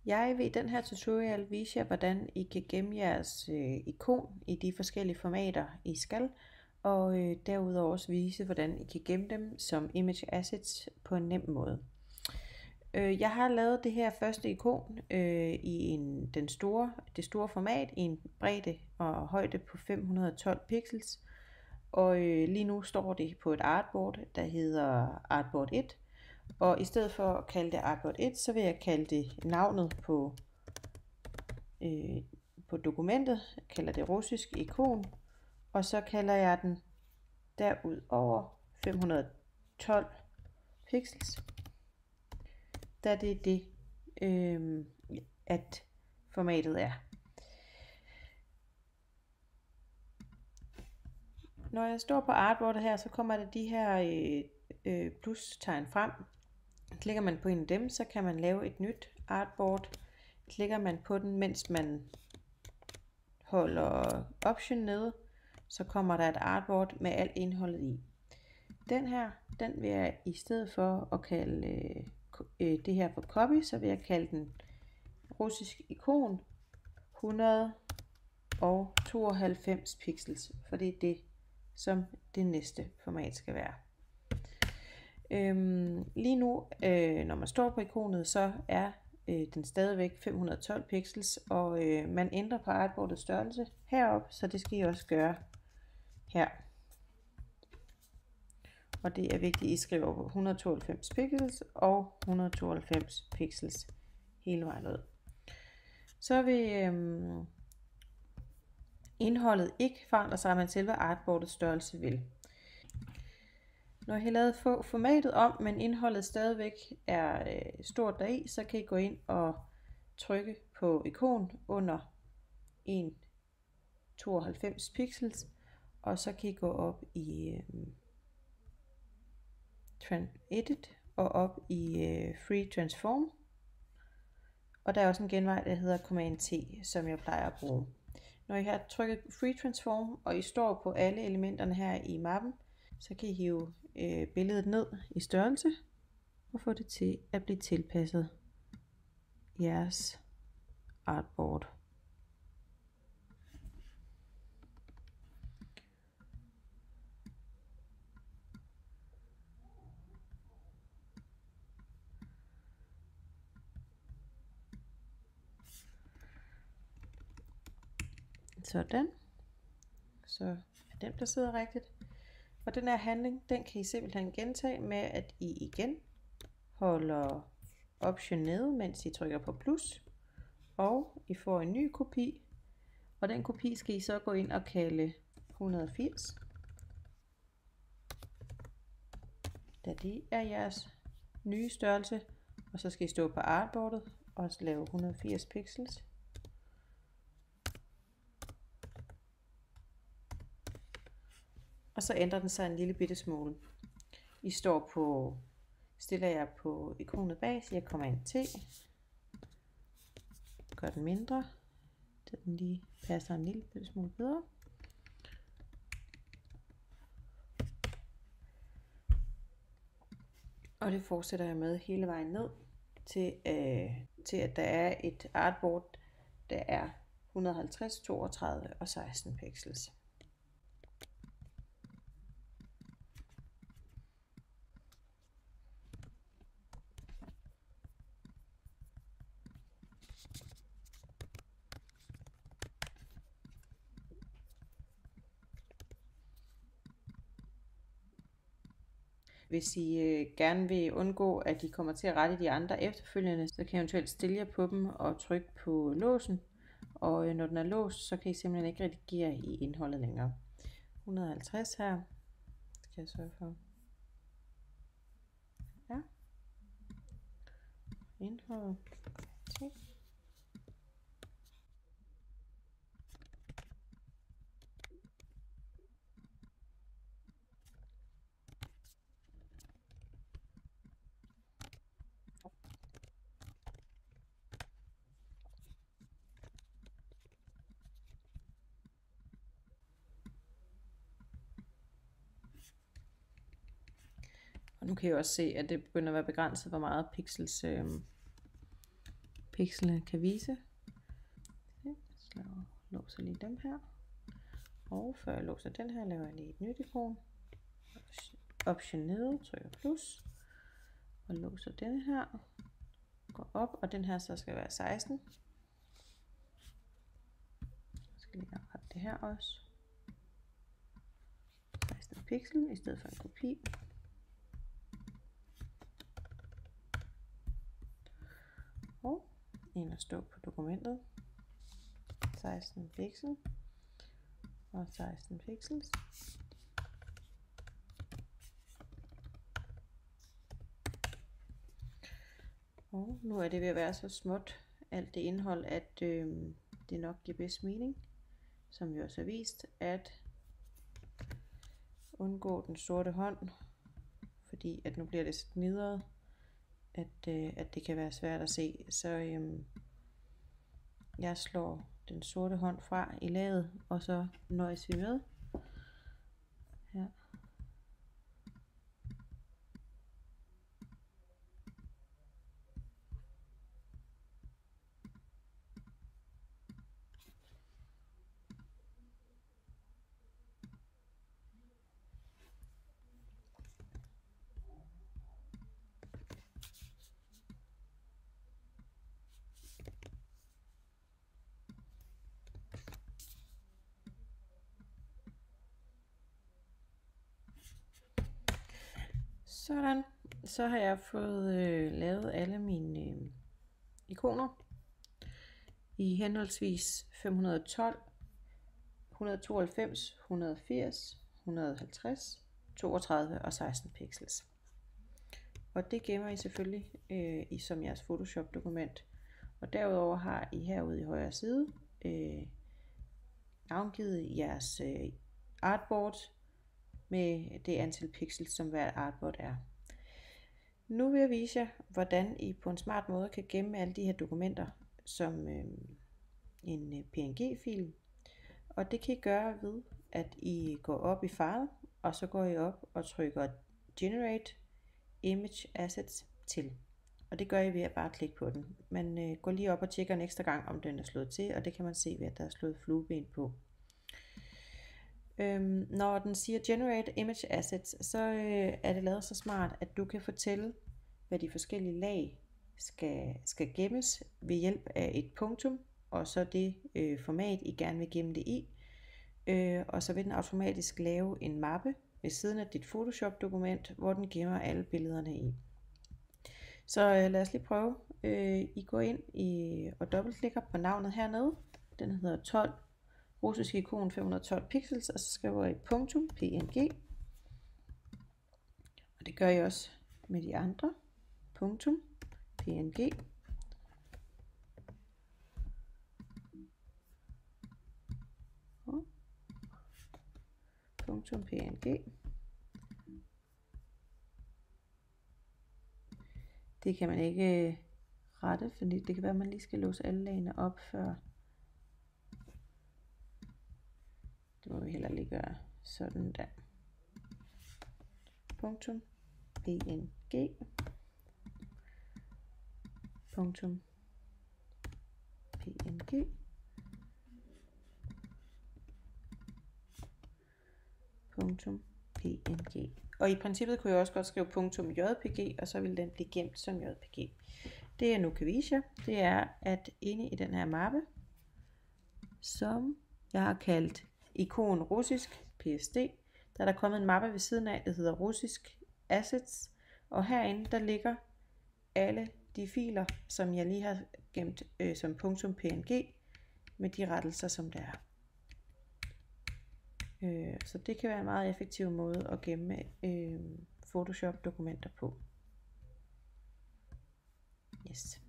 Jeg vil i den her tutorial vise jer, hvordan I kan gemme jeres ikon i de forskellige formater, I skal, og derudover også vise, hvordan I kan gemme dem som image assets på en nem måde. Jeg har lavet det her første ikon i det store format i en bredde og højde på 512 pixels, og lige nu står det på et artboard, der hedder artboard 1. Og i stedet for at kalde det artboard 1, så vil jeg kalde det navnet på dokumentet. Jeg kalder det russisk ikon, og så kalder jeg den derudover 512 pixels, da det er det, at formatet er. Når jeg står på artboardet her, så kommer der de her plus-tegn frem. Klikker man på en af dem, så kan man lave et nyt artboard. Klikker man på den, mens man holder option nede, så kommer der et artboard med alt indholdet i. Den her, den vil jeg i stedet for at kalde det her for copy, så vil jeg kalde den russisk ikon 192 pixels, for det er det, som det næste format skal være. Lige nu, når man står på ikonet, så er den stadigvæk 512 pixels, og man ændrer på artboardets størrelse heroppe, så det skal I også gøre her. Og det er vigtigt, at I skriver på 192 pixels og 192 pixels hele vejen ud. Så vil indholdet ikke forandre sig, men selve artboardets størrelse vil. Når I har lavet formatet om, men indholdet stadigvæk er stort deri, så kan I gå ind og trykke på ikon under 192 pixels, og så kan I gå op i Edit og op i Free Transform. Og der er også en genvej, der hedder Command T, som jeg plejer at bruge. Når I har trykket Free Transform, og I står på alle elementerne her i mappen, så kan I hive billedet ned i størrelse og få det til at blive tilpasset jeres artboard. Sådan. Så er den placeret rigtigt. Og den her handling, den kan I simpelthen gentage med, at I igen holder option nede, mens I trykker på plus, og I får en ny kopi, og den kopi skal I så gå ind og kalde 180, da det er jeres nye størrelse, og så skal I stå på artboardet og lave 180 pixels. Og så ændrer den sig en lille bitte smule. Stiller jeg på ikonet bag, så jeg kommer ind til, gør den mindre, så den lige passer en lille bitte smule bedre. Og det fortsætter jeg med hele vejen ned til at der er et artboard, der er 150, 32 og 16 pixels. Hvis I gerne vil undgå, at de kommer til at rette de andre efterfølgende, så kan I eventuelt stille jer på dem og trykke på låsen. Og når den er låst, så kan I simpelthen ikke redigere i indholdet længere. 150 her skal jeg sørge for. Ja. Indholdet. Okay. Og nu kan I også se, at det begynder at være begrænset, hvor meget pixelerne kan vise. Låser lige dem her. Og før jeg låser den her, laver jeg lige et nyt ikon. Option nede, trykker plus. Og låser denne her. Går op, og den her så skal være 16. Så skal jeg lige rette det her også. 16 pixel i stedet for en kopi. Og ind og stå på dokumentet. 16 pixel og 16 pixels. Og nu er det ved at være så småt alt det indhold, at det nok giver bedst mening, som vi også har vist, at undgå den sorte hånd, fordi at nu bliver det snidret, at det kan være svært at se. Så jeg slår den sorte hånd fra i laget, og så nøjes vi med. Ja. Sådan, så har jeg fået lavet alle mine ikoner i henholdsvis 512, 192, 180, 150, 32 og 16 pixels. Og det gemmer I selvfølgelig i som jeres Photoshop dokument. Og derudover har I herude i højre side navngivet jeres artboard med det antal pixels, som hver artboard er. Nu vil jeg vise jer, hvordan I på en smart måde kan gemme alle de her dokumenter som en PNG-fil. Og det kan I gøre ved, at I går op i File, og så går I op og trykker Generate Image Assets til. Og det gør I ved at bare klikke på den. Man går lige op og tjekker en ekstra gang, om den er slået til, og det kan man se ved, at der er slået flueben på. Når den siger Generate Image Assets, så er det lavet så smart, at du kan fortælle, hvad de forskellige lag skal gemmes ved hjælp af et punktum, og så det format, I gerne vil gemme det i. Og så vil den automatisk lave en mappe ved siden af dit Photoshop-dokument, hvor den gemmer alle billederne i. Så lad os lige prøve. I går ind og dobbeltklikker på navnet hernede. Den hedder 12 russisk ikon 512 pixels, og så skriver I punktum png. Og det gør I også med de andre. Punktum png. Punktum png. Det kan man ikke rette, fordi det kan være, at man lige skal låse alle lagene op før. Det må vi heller lige gøre sådan der. Punktum png. Punktum png. Punktum png. Og i princippet kunne jeg også godt skrive punktum jpg, og så vil den blive gemt som jpg. Det jeg nu kan vise jer, det er, at inde i den her mappe, som jeg har kaldt ikon russisk psd, der er der kommet en mappe ved siden af, der hedder russisk assets, og herinde der ligger alle de filer, som jeg lige har gemt som punktum png, med de rettelser, som der er. Så det kan være en meget effektiv måde at gemme Photoshop dokumenter på. Yes.